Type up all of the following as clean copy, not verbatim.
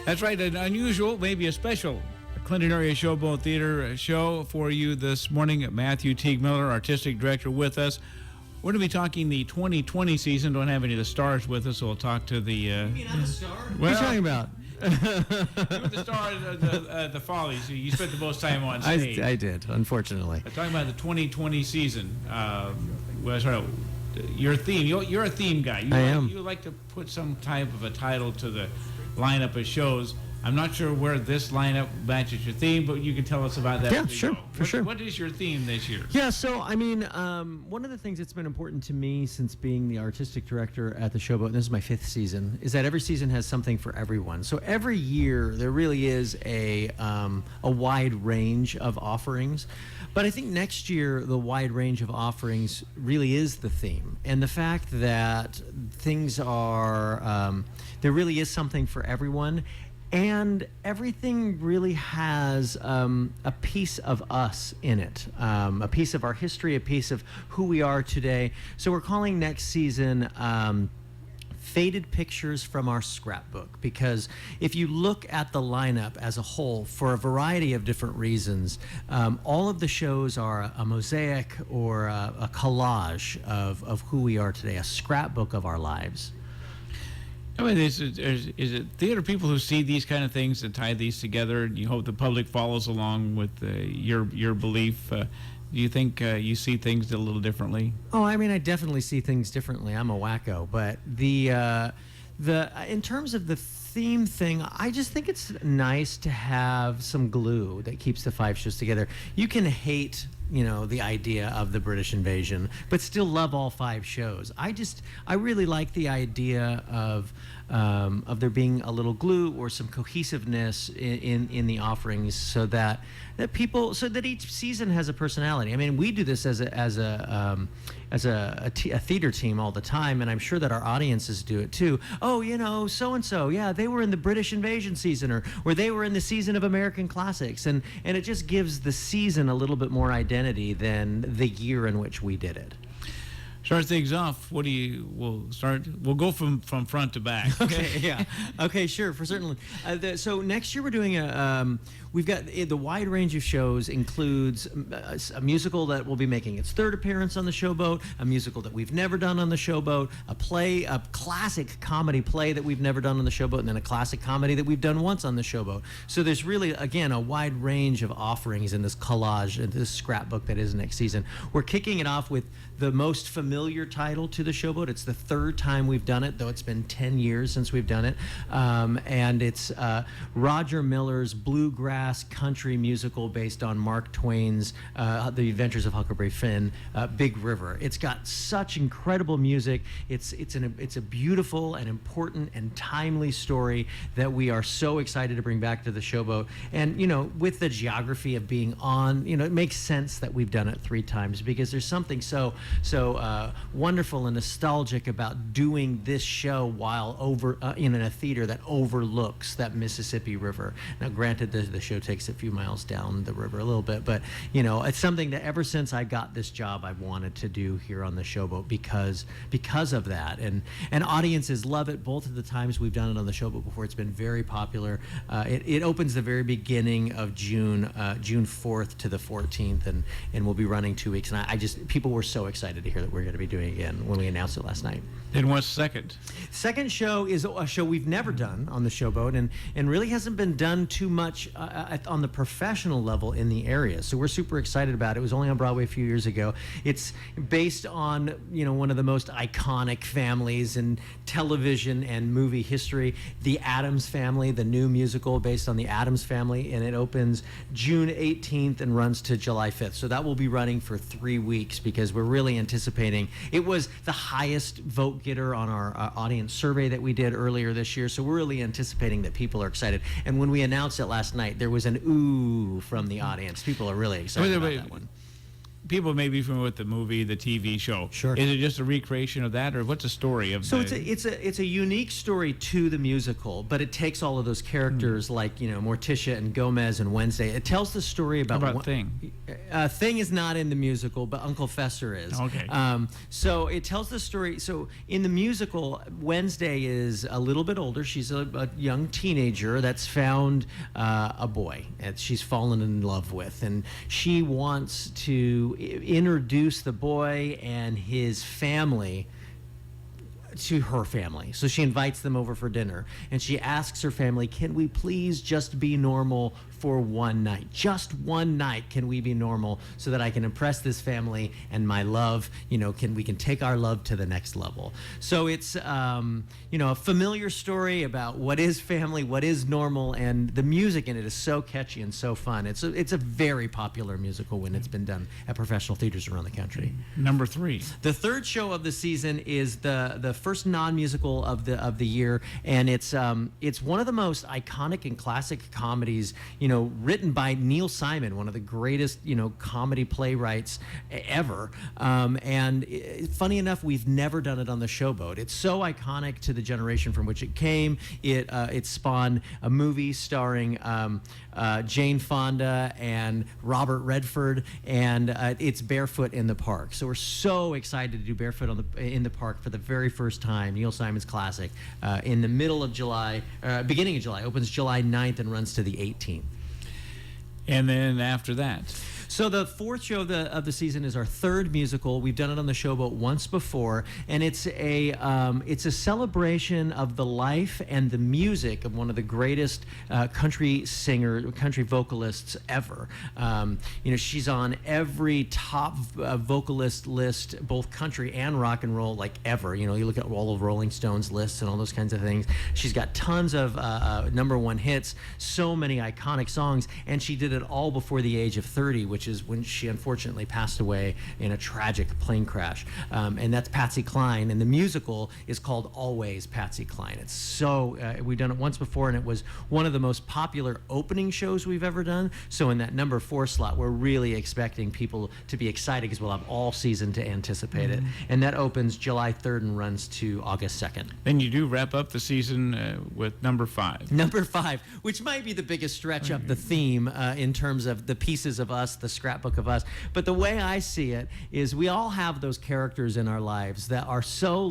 That's right, an unusual, maybe a special Clinton area Showboat Theater show for you this morning. Matthew Teague-Miller, artistic director, with us. We're going to be talking the 2020 season. Don't have any of the stars with us, so we'll talk to the... You mean I'm a star? What are you talking about? You were the star of the Follies. You spent the most time on stage. I did, unfortunately. Talking about the 2020 season. Your theme. You're a theme guy. I am. You like to put some type of a title to the lineup of shows. I'm not sure where this lineup matches your theme, but you can tell us about that. Yeah, sure, for sure. What is your theme this year? Yeah, so, I mean, one of the things that's been important to me since being the artistic director at the Showboat, and this is my 5th season, is that every season has something for everyone. So every year, there really is a wide range of offerings. But I think next year, the wide range of offerings really is the theme. And the fact that things are, there really is something for everyone. And everything really has a piece of us in it, a piece of our history, a piece of who we are today. So we're calling next season Faded Pictures from Our Scrapbook, because if you look at the lineup as a whole, for a variety of different reasons, all of the shows are a mosaic or a collage of who we are today, a scrapbook of our lives. I mean, is it theater people who see these kind of things and tie these together, and you hope the public follows along with your belief? Do you think you see things a little differently? Oh, I mean, I definitely see things differently. I'm a wacko, but in terms of the theme thing, I just think it's nice to have some glue that keeps the 5 shows together. You can hate, the idea of the British invasion, but still love all 5 shows. I really like the idea of there being a little glue or some cohesiveness in the offerings, so that each season has a personality. I mean, we do this as a theater team all the time, and I'm sure that our audiences do it too. Oh, so and so, yeah, they were in the British invasion season, or they were in the season of American classics, and it just gives the season a little bit more identity than the year in which we did it. Start things off. We'll go from front to back. Okay, yeah. Okay, sure, for certainly. So next year we're doing we've got the wide range of shows includes a musical that will be making its 3rd appearance on the Showboat, a musical that we've never done on the Showboat, a classic comedy play that we've never done on the Showboat, and then a classic comedy that we've done once on the Showboat. So there's really, again, a wide range of offerings in this collage, in this scrapbook that is next season. We're kicking it off with the most familiar title to the Showboat. It's the 3rd time we've done it, though it's been 10 years since we've done it. And it's Roger Miller's Bluegrass country musical based on Mark Twain's The Adventures of Huckleberry Finn, Big River. It's got such incredible music. It's a beautiful and important and timely story that we are so excited to bring back to the Showboat. And, with the geography of being on, it makes sense that we've done it 3 times, because there's something so wonderful and nostalgic about doing this show while in a theater that overlooks that Mississippi River. Now, granted, the show takes a few miles down the river a little bit, but it's something that ever since I got this job I've wanted to do here on the Showboat, because of that, and audiences love it. Both of the times we've done it on the Showboat before, it's been very popular. It opens the very beginning of June 4th to the 14th, and we'll be running 2 weeks, and people were so excited to hear that we're going to be doing it again when we announced it last night. And what's second? Second show is a show we've never done on the Showboat, and really hasn't been done too much on the professional level in the area. So we're super excited about it. It was only on Broadway a few years ago. It's based on one of the most iconic families in television and movie history, the Addams Family, the new musical based on the Addams Family, and it opens June 18th and runs to July 5th. So that will be running for 3 weeks, because we're really anticipating. It was the highest vote getter on our audience survey that we did earlier this year, so we're really anticipating that people are excited. And when we announced it last night, there was an ooh from the audience. People are really excited about that one. people may be familiar with the movie, the TV show. Sure. Is it just a recreation of that, or what's the story of? So it's a unique story to the musical, but it takes all of those characters like Morticia and Gomez and Wednesday. It tells the story about Thing. Thing is not in the musical, but Uncle Fester is. Okay. So it tells the story. So in the musical, Wednesday is a little bit older. She's a young teenager that's found a boy that she's fallen in love with, and she wants to introduce the boy and his family to her family. So she invites them over for dinner, and she asks her family, can we please just be normal for one night? Just one night, can we be normal so that I can impress this family and my love, we can take our love to the next level. So it's, a familiar story about what is family, what is normal, and the music in it is so catchy and so fun. It's a very popular musical when it's been done at professional theaters around the country. Number 3. The third show of the season is the first non-musical of the year, and it's one of the most iconic and classic comedies, written by Neil Simon, one of the greatest comedy playwrights ever. Funny enough, we've never done it on the Showboat. It's so iconic to the generation from which it came. It spawned a movie starring Jane Fonda and Robert Redford, and it's Barefoot in the Park. So we're so excited to do Barefoot in the Park for the very first time. Neil Simon's classic, in the middle of July, beginning of July, opens July 9th and runs to the 18th. And then after that? So the fourth show of the season is our third musical. We've done it on the Showboat once before, and it's a celebration of the life and the music of one of the greatest country vocalists ever. She's on every top vocalist list, both country and rock and roll, like ever. You look at all of Rolling Stones lists and all those kinds of things. She's got tons of #1 hits, so many iconic songs, and she did it all before the age of 30, which is when she unfortunately passed away in a tragic plane crash. And that's Patsy Cline, and the musical is called Always Patsy Cline. It's so, we've done it once before, and it was one of the most popular opening shows we've ever done. So in that number 4 slot, we're really expecting people to be excited because we'll have all season to anticipate it. And that opens July 3rd and runs to August 2nd. Then you do wrap up the season with number 5. Number 5, which might be the biggest stretch of the theme in terms of the pieces of us, the scrapbook of us. But the way I see it is we all have those characters in our lives that are so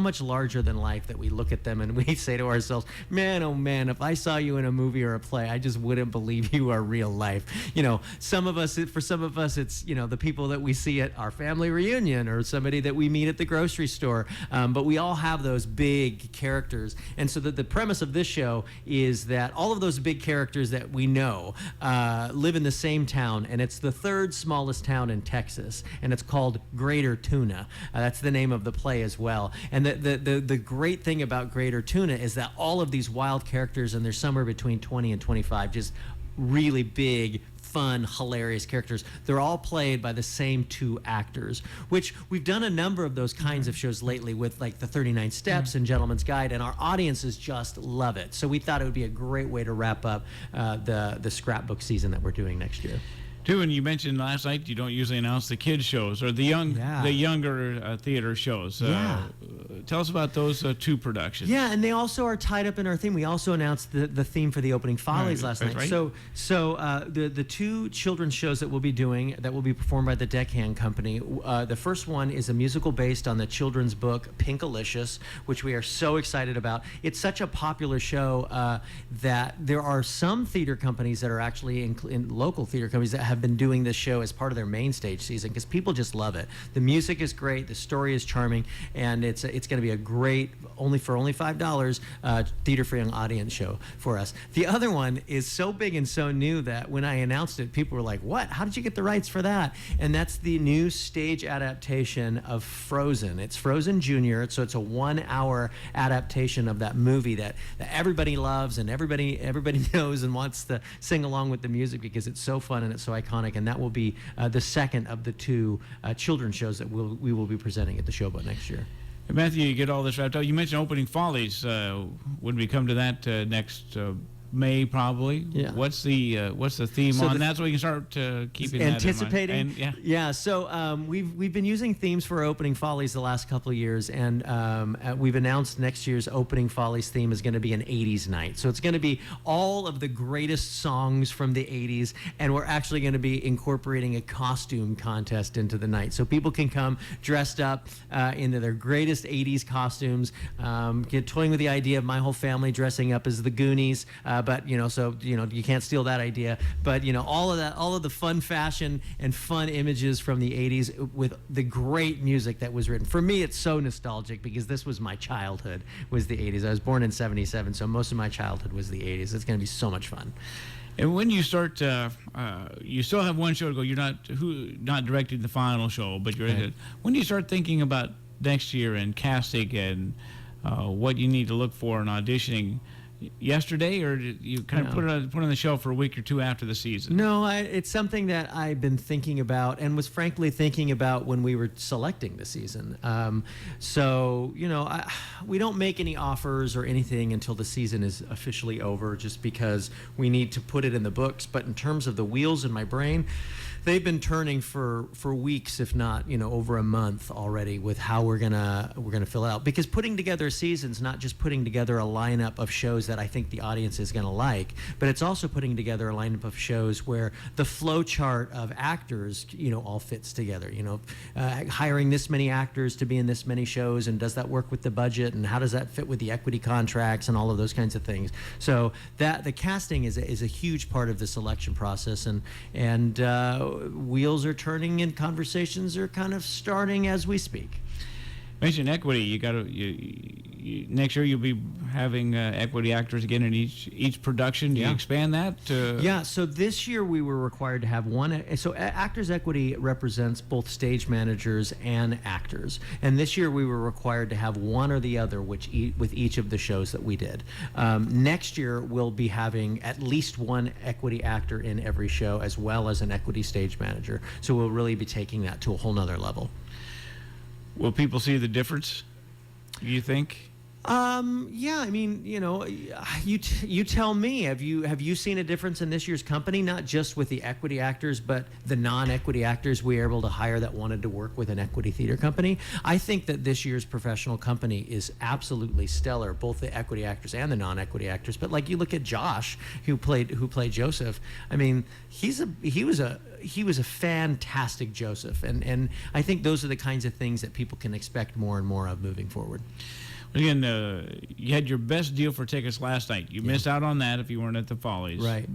much larger than life that we look at them and we say to ourselves, man, oh man, if I saw you in a movie or a play, I just wouldn't believe you are real life. For some of us, it's, the people that we see at our family reunion or somebody that we meet at the grocery store. But we all have those big characters. And so the premise of this show is that all of those big characters that we know live in the same town, and it's the third smallest town in Texas, and it's called Greater Tuna. That's the name of the play as well. And the great thing about Greater Tuna is that all of these wild characters, and there's somewhere between 20 and 25, just really big, fun, hilarious characters. They're all played by the same 2 actors, which we've done a number of those kinds of shows lately with like the 39 Steps and Gentleman's Guide, and our audiences just love it. So we thought it would be a great way to wrap up the scrapbook season that we're doing next year. Too, and you mentioned last night you don't usually announce the kids shows or the younger theater shows. Tell us about those 2 productions. Yeah, and they also are tied up in our theme. We also announced the theme for the opening Follies last night. Right. So the 2 children's shows that we'll be doing that will be performed by the Deckhand Company. The first one is a musical based on the children's book Pinkalicious, which we are so excited about. It's such a popular show that there are some theater companies that are actually in local theater companies that have been doing this show as part of their main stage season because people just love it. The music is great, the story is charming, and it's going to be a great, only $5 theater for young audience show for us. The other one is so big and so new that when I announced it, people were like, what? How did you get the rights for that? And that's the new stage adaptation of Frozen. It's Frozen Junior, so it's a 1-hour adaptation of that movie that everybody loves and everybody knows and wants to sing along with the music because it's so fun and it's so iconic, and that will be the second of the 2 children's shows that we will be presenting at the Showboat next year. Matthew, you get all this wrapped up. You mentioned opening Follies. When we come to that next May probably. Yeah. What's the theme So on that, so we can start keeping that anticipating. in mind? And, Yeah. So we've been using themes for our opening Follies the last couple of years, and we've announced next year's opening Follies theme is going to be an 80s night. So it's going to be all of the greatest songs from the 80s, and we're actually going to be incorporating a costume contest into the night, so people can come dressed up into their greatest 80s costumes. Get toying with the idea of my whole family dressing up as the Goonies. But you can't steal that idea. But all of the fun fashion and fun images from the 80s with the great music that was written. For me, it's so nostalgic because this was my childhood, was the 80s. I was born in '77, so most of my childhood was the 80s. It's going to be so much fun. And when you start, you still have one show to go. You're not directing the final show, but you're Right. When do you start thinking about next year and casting and what you need to look for in auditioning? Yesterday, or did you kind of put on the shelf for a week or two after the season? No, it's something that I've been thinking about, and was frankly thinking about when we were selecting the season. We don't make any offers or anything until the season is officially over, just because we need to put it in the books. But in terms of the wheels in my brain, they've been turning for weeks, if not over a month already, with how we're gonna fill it out. Because putting together a season's not just putting together a lineup of shows that I think the audience is gonna like, but it's also putting together a lineup of shows where the flow chart of actors all fits together. Hiring this many actors to be in this many shows, and does that work with the budget, and how does that fit with the equity contracts and all of those kinds of things. So that the casting is a huge part of the selection process, and wheels are turning and conversations are kind of starting as we speak. Mention equity. You got to next year you'll be having equity actors again in each production. Do you expand that? Yeah. So this year we were required to have one. So Actors Equity represents both stage managers and actors, and this year we were required to have one or the other, with each of the shows that we did. Next year we'll be having at least one equity actor in every show, as well as an equity stage manager. So we'll really be taking that to a whole nother level. Will people see the difference, you think? Yeah, I mean, you tell me. Have you seen a difference in this year's company? Not just with the equity actors, but the non-equity actors we were able to hire that wanted to work with an equity theater company. I think that this year's professional company is absolutely stellar, both the equity actors and the non-equity actors. But like, you look at Josh, who played Joseph. I mean, he was a fantastic Joseph, and I think those are the kinds of things that people can expect more and more of moving forward. Again, you had your best deal for tickets last night. You missed out on that if you weren't at the Follies. Right.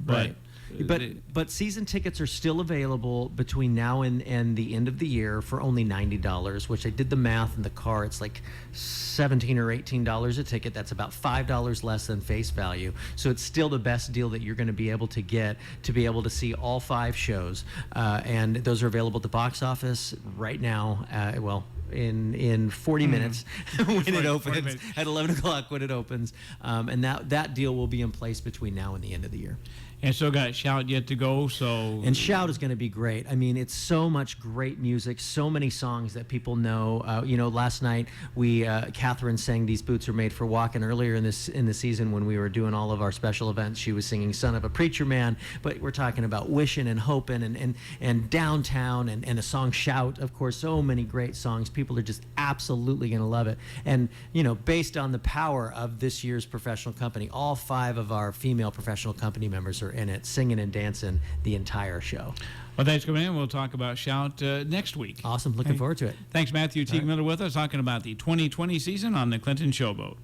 But season tickets are still available between now and the end of the year for only $90, which I did the math in the car. It's like $17 or $18 a ticket. That's about $5 less than face value. So it's still the best deal that you're going to be able to get to be able to see all 5 shows. And those are available at the box office right now. In 40 minutes when it opens, at 11 o'clock when it opens. And that deal will be in place between now and the end of the year. And still got Shout yet to go, so... And Shout is going to be great. I mean, it's so much great music, so many songs that people know. Last night, Catherine sang These Boots Are Made for Walking. Earlier in the season, when we were doing all of our special events, she was singing Son of a Preacher Man. But we're talking about Wishin' and Hopin' and Downtown and the song Shout. Of course, so many great songs. People are just absolutely going to love it. And, based on the power of this year's professional company, all 5 of our female professional company members are in it, singing and dancing the entire show. Well, thanks for coming in. We'll talk about Shout next week. Awesome. Looking forward to it. Thanks, Matthew Teague-Miller, with us, talking about the 2020 season on the Clinton Showboat.